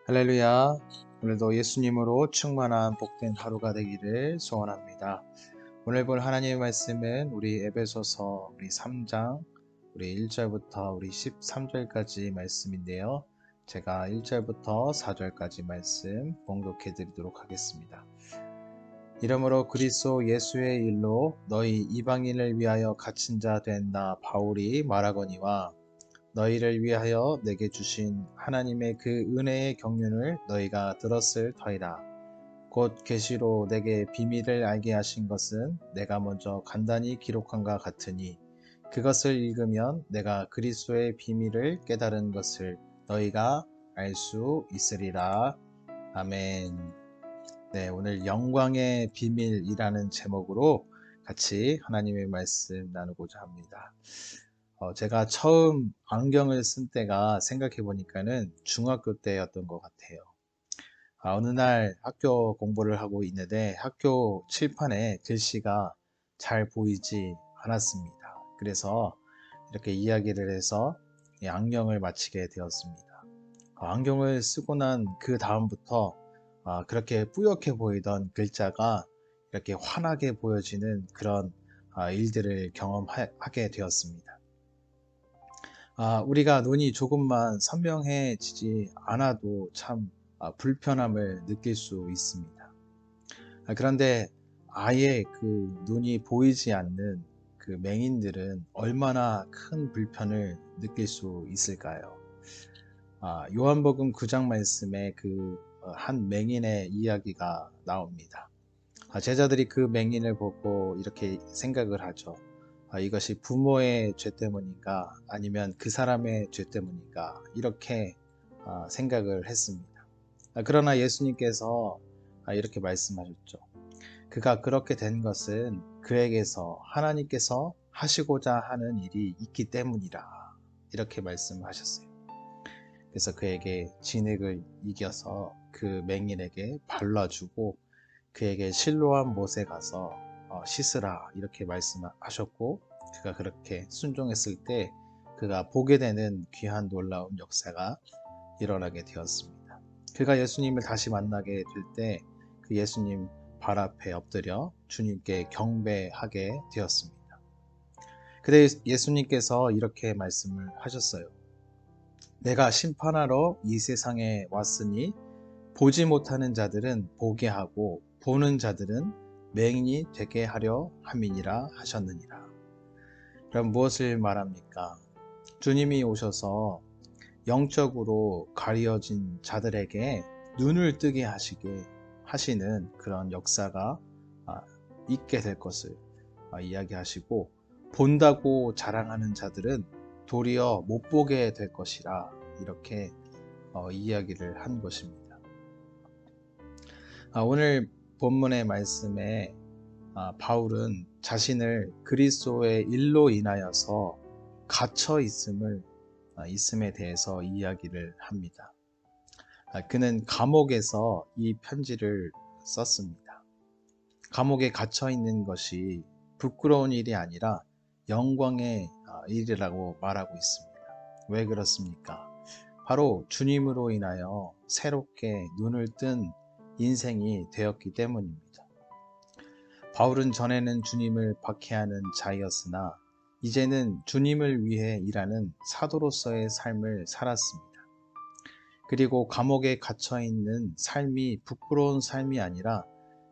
할렐루야. 오늘도 예수님으로 충만한 복된 하루가 되기를 소원합니다. 오늘 볼 하나님의 말씀은 우리 에베소서 우리 3장 우리 1절부터 우리 13절까지 말씀인데요. 제가 1절부터 4절까지 말씀 봉독해 드리도록 하겠습니다. 이러므로 그리스도 예수의 일로 너희 이방인을 위하여 갇힌 자 된 나 바울이 말하거니와 너희를 위하여 내게 주신 하나님의 그 은혜의 경륜을 너희가 들었을 터이라. 곧 계시로 내게 비밀을 알게 하신 것은 내가 먼저 간단히 기록한과 같으니 그것을 읽으면 내가 그리스도의 비밀을 깨달은 것을 너희가 알 수 있으리라. 아멘. 네, 오늘 영광의 비밀이라는 제목으로 같이 하나님의 말씀 나누고자 합니다. 제가 처음 안경을 쓴 때가 생각해 보니까는 중학교 때였던 것 같아요. 어느 날 학교 공부를 하고 있는데 학교 칠판에 글씨가 잘 보이지 않았습니다. 그래서 이렇게 이야기를 해서 이 안경을 마치게 되었습니다. 안경을 쓰고 난 그 다음부터 그렇게 뿌옇게 보이던 글자가 이렇게 환하게 보여지는 그런 일들을 경험하게 되었습니다. 우리가 눈이 조금만 선명해지지 않아도 참 불편함을 느낄 수 있습니다. 그런데 아예 그 눈이 보이지 않는 그 맹인들은 얼마나 큰 불편을 느낄 수 있을까요? 요한복음 9장 말씀에 그 한 맹인의 이야기가 나옵니다. 제자들이 그 맹인을 보고 이렇게 생각을 하죠. 이것이 부모의 죄 때문인가 아니면 그 사람의 죄 때문인가 이렇게 생각을 했습니다. 그러나 예수님께서 이렇게 말씀하셨죠. 그가 그렇게 된 것은 그에게서 하나님께서 하시고자 하는 일이 있기 때문이라 이렇게 말씀하셨어요. 그래서 그에게 진흙을 이겨서 그 맹인에게 발라주고 그에게 실로암 못에 가서 씻으라 이렇게 말씀하셨고 그가 그렇게 순종했을 때 그가 보게 되는 귀한 놀라운 역사가 일어나게 되었습니다. 그가 예수님을 다시 만나게 될 때 그 예수님 발 앞에 엎드려 주님께 경배하게 되었습니다. 그때 예수님께서 이렇게 말씀을 하셨어요. 내가 심판하러 이 세상에 왔으니 보지 못하는 자들은 보게 하고 보는 자들은 맹인이 되게 하려 함이니라 하셨느니라. 그럼 무엇을 말합니까? 주님이 오셔서 영적으로 가려진 자들에게 눈을 뜨게 하시는 그런 역사가 있게 될 것을 이야기하시고 본다고 자랑하는 자들은 도리어 못 보게 될 것이라 이렇게 이야기를 한 것입니다. 오늘 본문의 말씀에 바울은 자신을 그리스도의 일로 인하여서 갇혀 있음에 대해서 이야기를 합니다. 그는 감옥에서 이 편지를 썼습니다. 감옥에 갇혀 있는 것이 부끄러운 일이 아니라 영광의 일이라고 말하고 있습니다. 왜 그렇습니까? 바로 주님으로 인하여 새롭게 눈을 뜬 인생이 되었기 때문입니다. 바울은 전에는 주님을 박해하는 자였으나 이제는 주님을 위해 일하는 사도로서의 삶을 살았습니다. 그리고 감옥에 갇혀 있는 삶이 부끄러운 삶이 아니라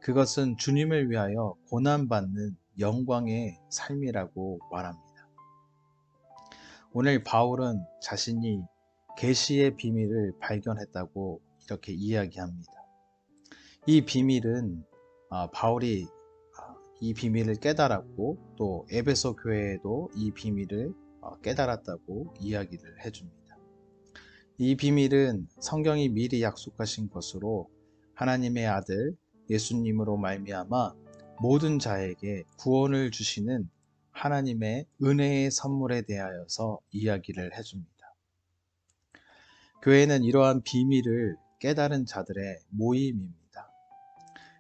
그것은 주님을 위하여 고난받는 영광의 삶이라고 말합니다. 오늘 바울은 자신이 계시의 비밀을 발견했다고 이렇게 이야기합니다. 이 비밀은 바울이 이 비밀을 깨달았고 또 에베소 교회에도 이 비밀을 깨달았다고 이야기를 해줍니다. 이 비밀은 성경이 미리 약속하신 것으로 하나님의 아들 예수님으로 말미암아 모든 자에게 구원을 주시는 하나님의 은혜의 선물에 대하여서 이야기를 해줍니다. 교회는 이러한 비밀을 깨달은 자들의 모임입니다.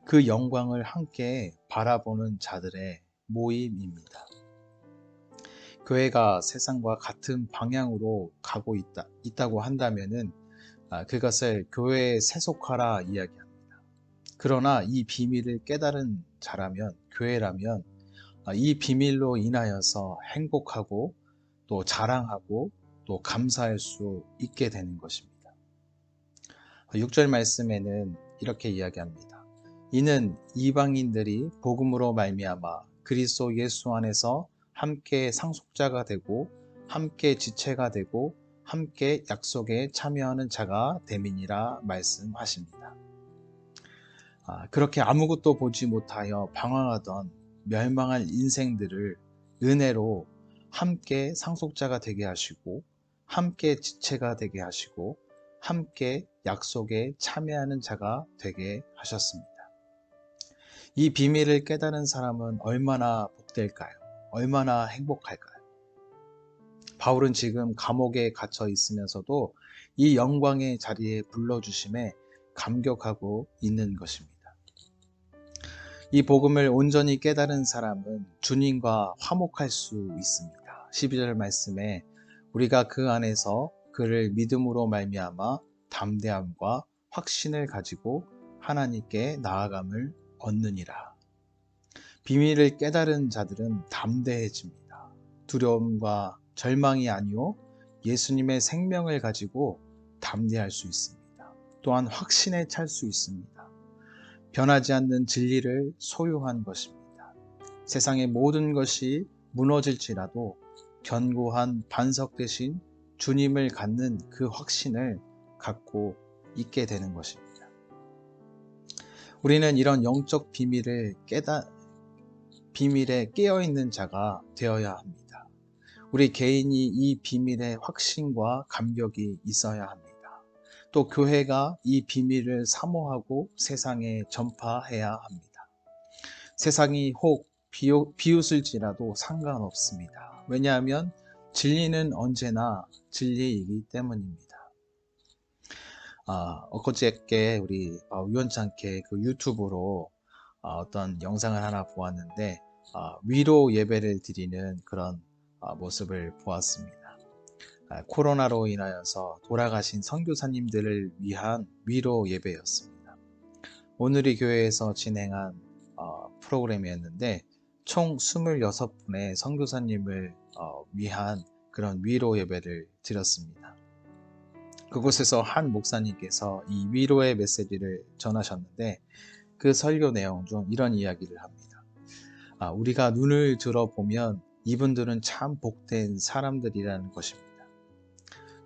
그 영광을 함께 바라보는 자들의 모임입니다. 교회가 세상과 같은 방향으로 가고 있다고 한다면은 그것을 교회에 세속화라 이야기합니다. 그러나 이 비밀을 깨달은 자라면, 교회라면 이 비밀로 인하여서 행복하고 또 자랑하고 또 감사할 수 있게 되는 것입니다. 6절 말씀에는 이렇게 이야기합니다. 이는 이방인들이 복음으로 말미암아 그리스도 예수 안에서 함께 상속자가 되고 함께 지체가 되고 함께 약속에 참여하는 자가 됨이니라 말씀하십니다. 그렇게 아무것도 보지 못하여 방황하던 멸망할 인생들을 은혜로 함께 상속자가 되게 하시고 함께 지체가 되게 하시고 함께 약속에 참여하는 자가 되게 하셨습니다. 이 비밀을 깨달은 사람은 얼마나 복될까요? 얼마나 행복할까요? 바울은 지금 감옥에 갇혀 있으면서도 이 영광의 자리에 불러주심에 감격하고 있는 것입니다. 이 복음을 온전히 깨달은 사람은 주님과 화목할 수 있습니다. 12절 말씀에 우리가 그 안에서 그를 믿음으로 말미암아 담대함과 확신을 가지고 하나님께 나아감을 얻느니라. 비밀을 깨달은 자들은 담대해집니다. 두려움과 절망이 아니요 예수님의 생명을 가지고 담대할 수 있습니다. 또한 확신에 찰 수 있습니다. 변하지 않는 진리를 소유한 것입니다. 세상의 모든 것이 무너질지라도 견고한 반석 대신 주님을 갖는 그 확신을 갖고 있게 되는 것입니다. 우리는 이런 영적 비밀에 깨어있는 자가 되어야 합니다. 우리 개인이 이 비밀의 확신과 감격이 있어야 합니다. 또 교회가 이 비밀을 사모하고 세상에 전파해야 합니다. 세상이 혹 비웃을지라도 상관없습니다. 왜냐하면 진리는 언제나 진리이기 때문입니다. 엊그저께 우리 우연찮게 그 유튜브로 어떤 영상을 하나 보았는데 위로 예배를 드리는 그런 모습을 보았습니다. 코로나로 인하여서 돌아가신 선교사님들을 위한 위로 예배였습니다. 오늘이 교회에서 진행한 프로그램이었는데 총 26분의 선교사님을 위한 그런 위로 예배를 드렸습니다. 그곳에서 한 목사님께서 이 위로의 메시지를 전하셨는데 그 설교 내용 중 이런 이야기를 합니다. 우리가 눈을 들어보면 이분들은 참 복된 사람들이라는 것입니다.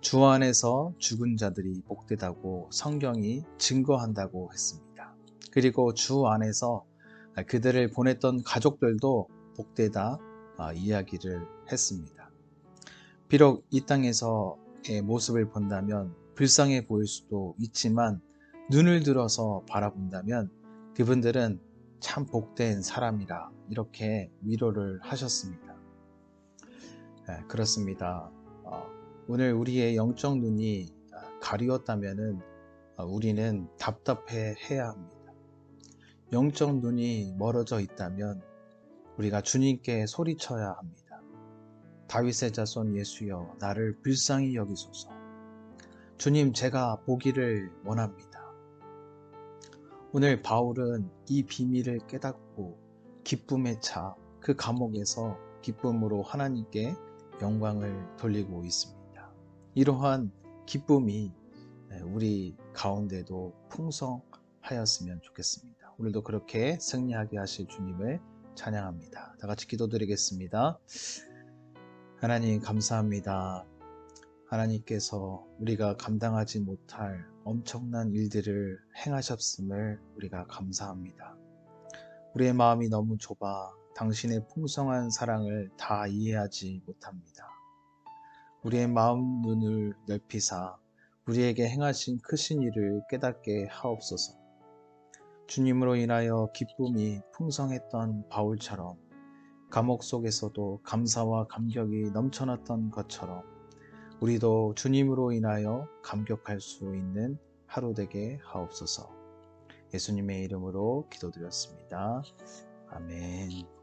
주 안에서 죽은 자들이 복되다고 성경이 증거한다고 했습니다. 그리고 주 안에서 그들을 보냈던 가족들도 복되다 이야기를 했습니다. 비록 이 땅에서의 모습을 본다면 불쌍해 보일 수도 있지만 눈을 들어서 바라본다면 그분들은 참 복된 사람이라 이렇게 위로를 하셨습니다. 그렇습니다. 오늘 우리의 영적 눈이 가리웠다면 우리는 답답해 해야 합니다. 영적 눈이 멀어져 있다면 우리가 주님께 소리쳐야 합니다. 다윗의 자손 예수여 나를 불쌍히 여기소서. 주님 제가 보기를 원합니다. 오늘 바울은 이 비밀을 깨닫고 기쁨에 차 그 감옥에서 기쁨으로 하나님께 영광을 돌리고 있습니다. 이러한 기쁨이 우리 가운데도 풍성하였으면 좋겠습니다. 오늘도 그렇게 승리하게 하실 주님을 찬양합니다. 다 같이 기도드리겠습니다. 하나님 감사합니다. 하나님께서 우리가 감당하지 못할 엄청난 일들을 행하셨음을 우리가 감사합니다. 우리의 마음이 너무 좁아 당신의 풍성한 사랑을 다 이해하지 못합니다. 우리의 마음 눈을 넓히사 우리에게 행하신 크신 일을 깨닫게 하옵소서. 주님으로 인하여 기쁨이 풍성했던 바울처럼 감옥 속에서도 감사와 감격이 넘쳐났던 것처럼 우리도 주님으로 인하여 감격할 수 있는 하루 되게 하옵소서. 예수님의 이름으로 기도드렸습니다. 아멘.